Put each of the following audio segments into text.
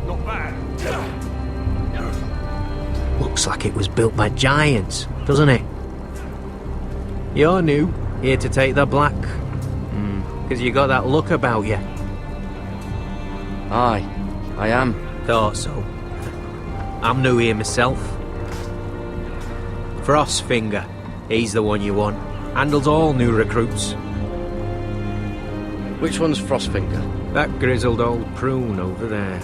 Not bad. Looks like it was built by giants, doesn't it? You're new, here to take the black. Because you got that look about you. Aye, I am. Thought so. I'm new here myself. Frostfinger, he's the one you want. Handles all new recruits. Which one's Frostfinger? That grizzled old prune over there.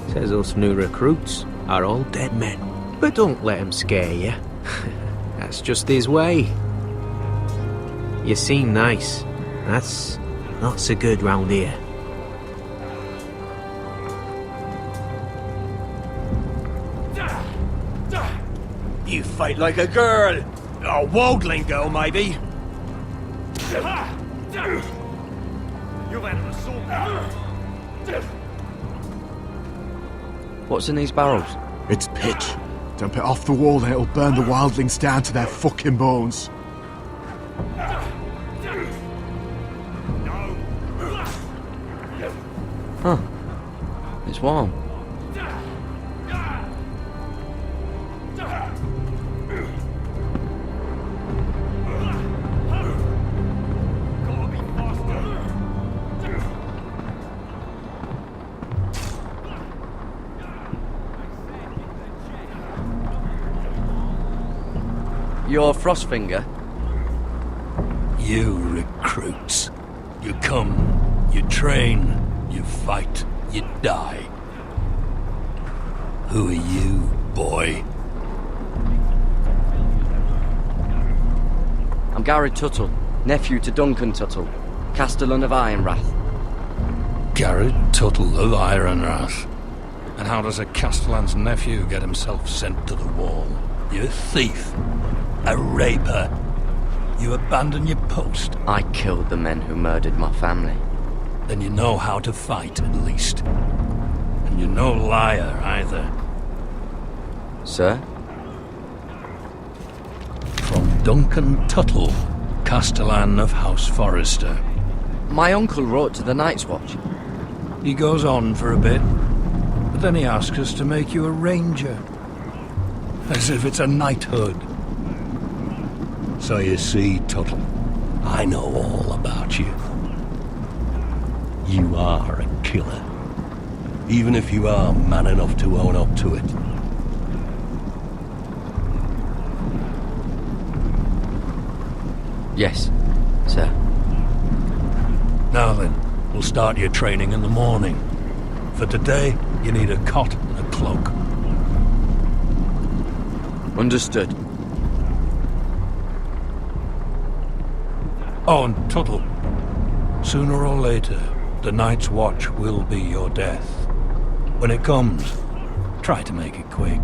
Says us new recruits are all dead men. But don't let him scare you. That's just his way. You seem nice. That's not so good round here. You fight like a girl. A wildling girl, maybe. You've had an assault. What's in these barrels? It's pitch. Dump it off the wall and it'll burn the wildlings down to their fucking bones. Huh. It's warm. You're Frostfinger? You recruits. You come, you train, you fight, you die. Who are you, boy? I'm Gary Tuttle, nephew to Duncan Tuttle, Castellan of Ironrath. Garrett Tuttle of Ironrath. And how does a Castellan's nephew get himself sent to the wall? You thief. A raper. You abandon your post. I killed the men who murdered my family. Then you know how to fight, at least. And you're no liar, either. Sir? From Duncan Tuttle, Castellan of House Forrester. My uncle wrote to the Night's Watch. He goes on for a bit, but then he asks us to make you a ranger. As if it's a knighthood. So you see, Tuttle, I know all about you. You are a killer. Even if you are man enough to own up to it. Yes, sir. Now then, we'll start your training in the morning. For today, you need a cot and a cloak. Understood. Oh, and Tuttle, sooner or later, the Night's Watch will be your death. When it comes, try to make it quick.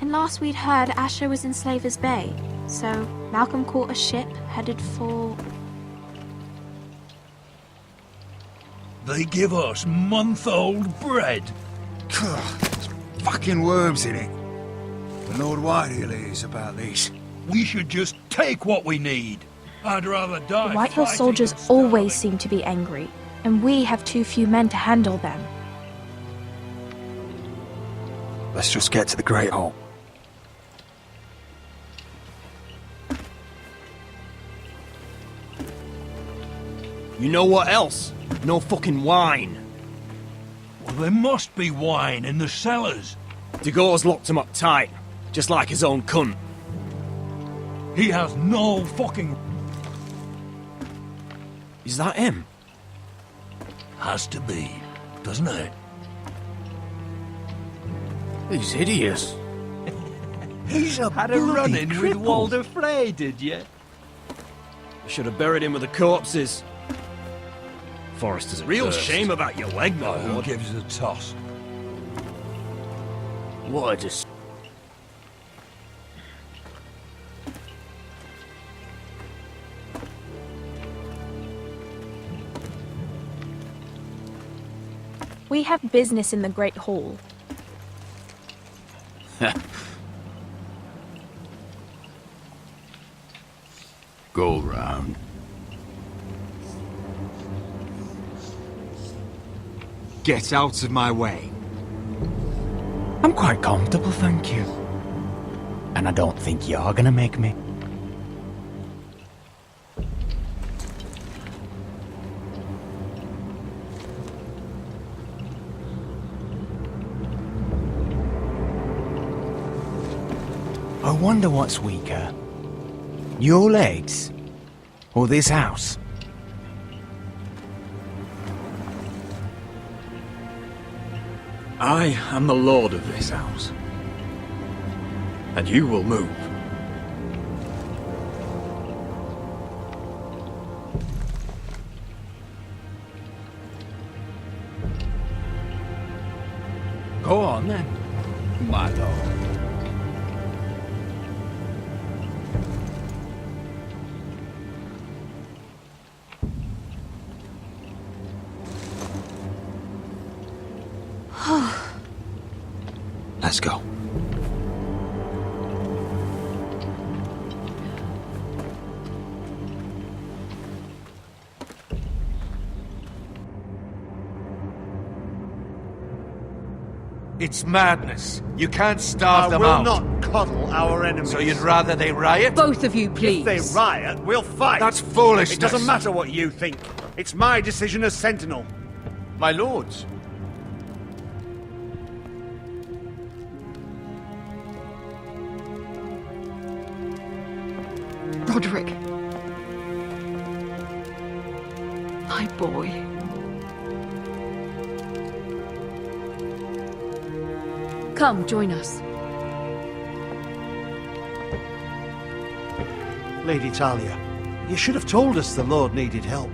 And last we'd heard, Asher was in Slaver's Bay, so Malcolm caught a ship headed for... They give us month-old bread. There's fucking worms in it. The Lord Whitehill is about these. We should just take what we need. I'd rather die. The Whitehill fighting soldiers than starving. always seem to be angry, and we have too few men to handle them. Let's just get to the Great Hall. You know what else? No fucking wine. Well, there must be wine in the cellars. DeGaule's locked him up tight, just like his own cunt. He has no fucking... Is that him? Has to be, doesn't it? He's hideous. He's a Had a run-in with Walder Frey, did you? I should have buried him with the corpses. Forrester's a real First. shame about your leg, my Oh, who lord. gives a toss? What a dis... We have business in the Great Hall. Go round. Get out of my way. I'm quite comfortable, thank you. And I don't think you're gonna make me. I wonder what's weaker. Your legs? Or this house? I am the lord of this house. And you will move. Go on then, my lord. Let's go. It's madness. You can't starve them out. I will not coddle our enemies. So you'd rather they riot? Both of you, please. If they riot, we'll fight. That's foolishness. It doesn't matter what you think. It's my decision as Sentinel. My lords. Roderick. My boy. Come, join us. Lady Talia, you should have told us the Lord needed help.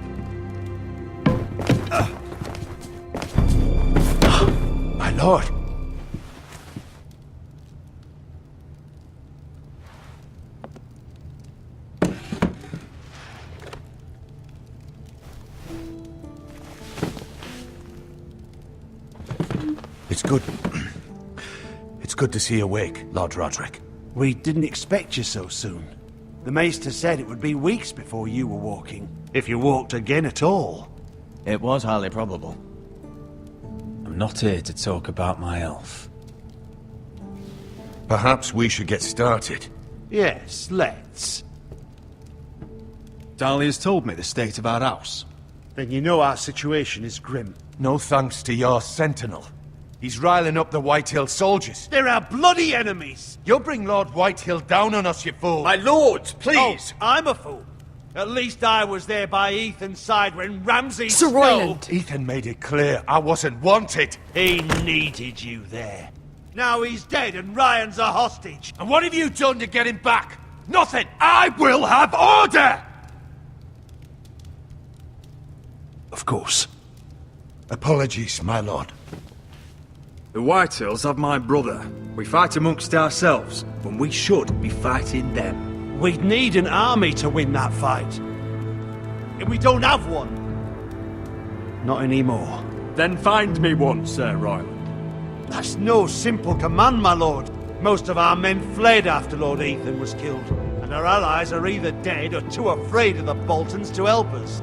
My lord. It's good. It's good to see you awake, Lord Roderick. We didn't expect you so soon. The Maester said it would be weeks before you were walking, if you walked again at all. It was highly probable. I'm not here to talk about my elf. Perhaps we should get started. Yes, let's. Dahlia's told me the state of our house. Then you know our situation is grim. No thanks to your sentinel. He's riling up the Whitehill soldiers. They're our bloody enemies! You'll bring Lord Whitehill down on us, you fool! My lords, please! Oh, I'm a fool. At least I was there by Ethan's side when Ramsay Sir Royland! Ethan made it clear I wasn't wanted. He needed you there. Now he's dead and Ryan's a hostage. And what have you done to get him back? Nothing! I will have order! Of course. Apologies, my lord. The Whitehills have my brother. We fight amongst ourselves, when we should be fighting them. We'd need an army to win that fight. And we don't have one. Not anymore. Then find me one, Sir Royland. That's no simple command, my lord. Most of our men fled after Lord Ethan was killed, and our allies are either dead or too afraid of the Boltons to help us.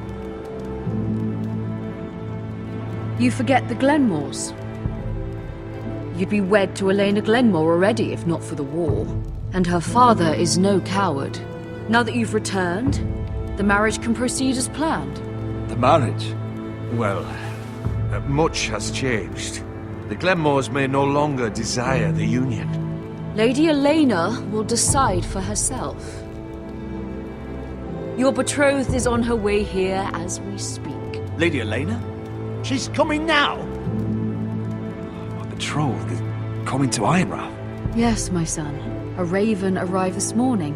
You forget the Glenmores. You'd be wed to Elena Glenmore already if not for the war. And her father is no coward. Now that you've returned, the marriage can proceed as planned. The marriage? Well, much has changed. The Glenmores may no longer desire the union. Lady Elena will decide for herself. Your betrothed is on her way here as we speak. Lady Elena? She's coming now! My betrothed is coming to Ironrath. Yes, my son. A raven arrived this morning.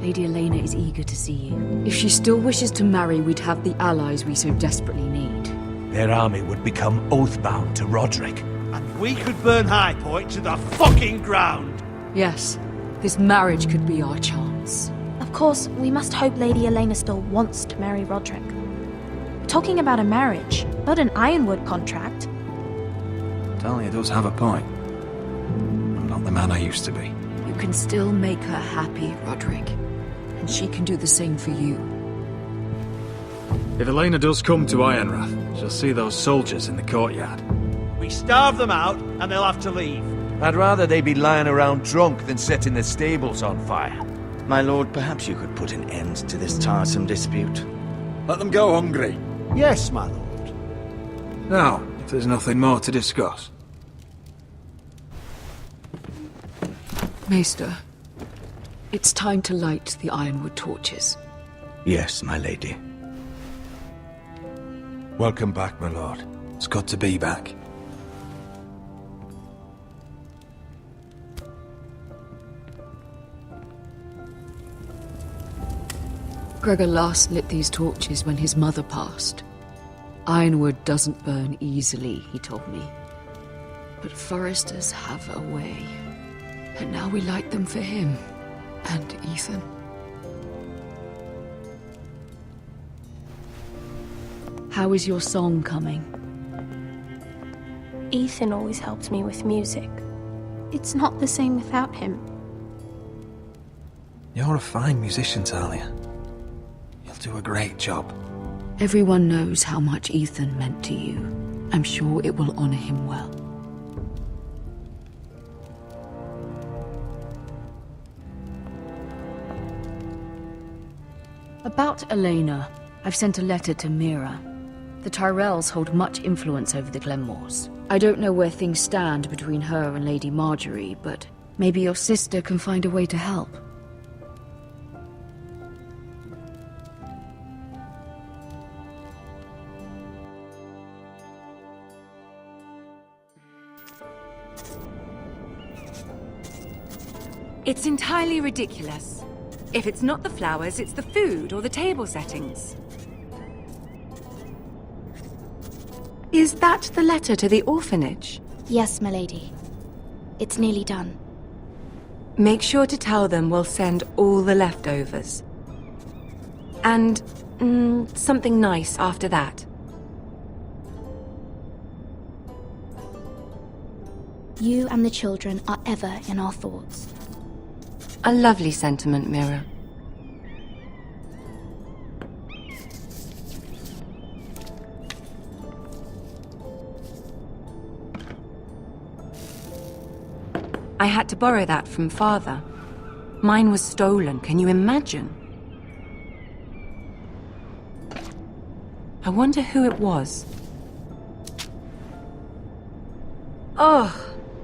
Lady Elena is eager to see you. If she still wishes to marry, we'd have the allies we so desperately need. Their army would become oath-bound to Roderick. And we could burn High Point to the fucking ground! Yes, this marriage could be our chance. Of course, we must hope Lady Elena still wants to marry Roderick. We're talking about a marriage, not an Ironwood contract. Talia does have a point. I'm not the man I used to be. You can still make her happy, Roderick. And she can do the same for you. If Elena does come to Ironrath, she'll see those soldiers in the courtyard. We starve them out, and they'll have to leave. I'd rather they be lying around drunk than setting the stables on fire. My lord, perhaps you could put an end to this tiresome dispute. Let them go hungry. Yes, my lord. Now, if there's nothing more to discuss. Maester, it's time to light the ironwood torches. Yes, my lady. Welcome back, my lord. It's good to be back. Gregor last lit these torches when his mother passed. Ironwood doesn't burn easily, he told me. But foresters have a way. And now we light them for him. And Ethan. How is your song coming? Ethan always helps me with music. It's not the same without him. You're a fine musician, Talia. You'll do a great job. Everyone knows how much Ethan meant to you. I'm sure it will honor him well. About Elena, I've sent a letter to Mira. The Tyrells hold much influence over the Glenmores. I don't know where things stand between her and Lady Marjorie, but maybe your sister can find a way to help. It's entirely ridiculous. If it's not the flowers, it's the food or the table settings. Is that the letter to the orphanage? Yes, my lady. It's nearly done. Make sure to tell them we'll send all the leftovers. And something nice after that. You and the children are ever in our thoughts. A lovely sentiment, Mira. I had to borrow that from Father. Mine was stolen, can you imagine? I wonder who it was. Oh,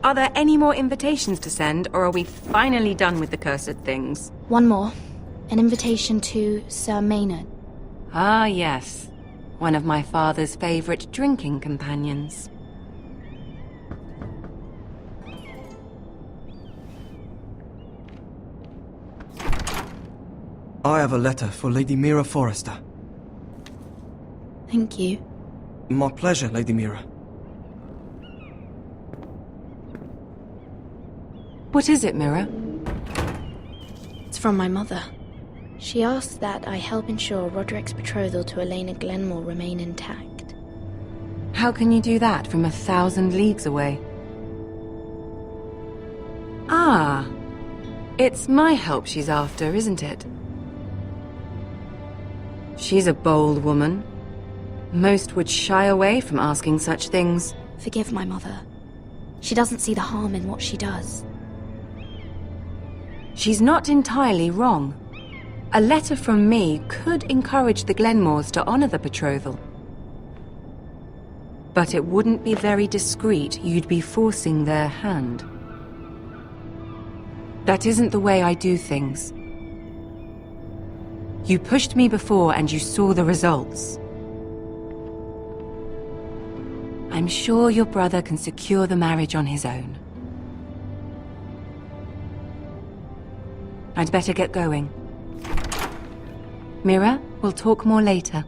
are there any more invitations to send, or are we finally done with the cursed things? One more. An invitation to Sir Maynard. Ah, yes. One of my father's favorite drinking companions. I have a letter for Lady Mira Forrester. Thank you. My pleasure, Lady Mira. What is it, Mira? It's from my mother. She asks that I help ensure Roderick's betrothal to Elena Glenmore remain intact. How can you do that from 1,000 leagues away? Ah, it's my help she's after, isn't it? She's a bold woman. Most would shy away from asking such things. Forgive my mother. She doesn't see the harm in what she does. She's not entirely wrong. A letter from me could encourage the Glenmores to honor the betrothal. But it wouldn't be very discreet. You'd be forcing their hand. That isn't the way I do things. You pushed me before and you saw the results. I'm sure your brother can secure the marriage on his own. I'd better get going. Mira, we'll talk more later.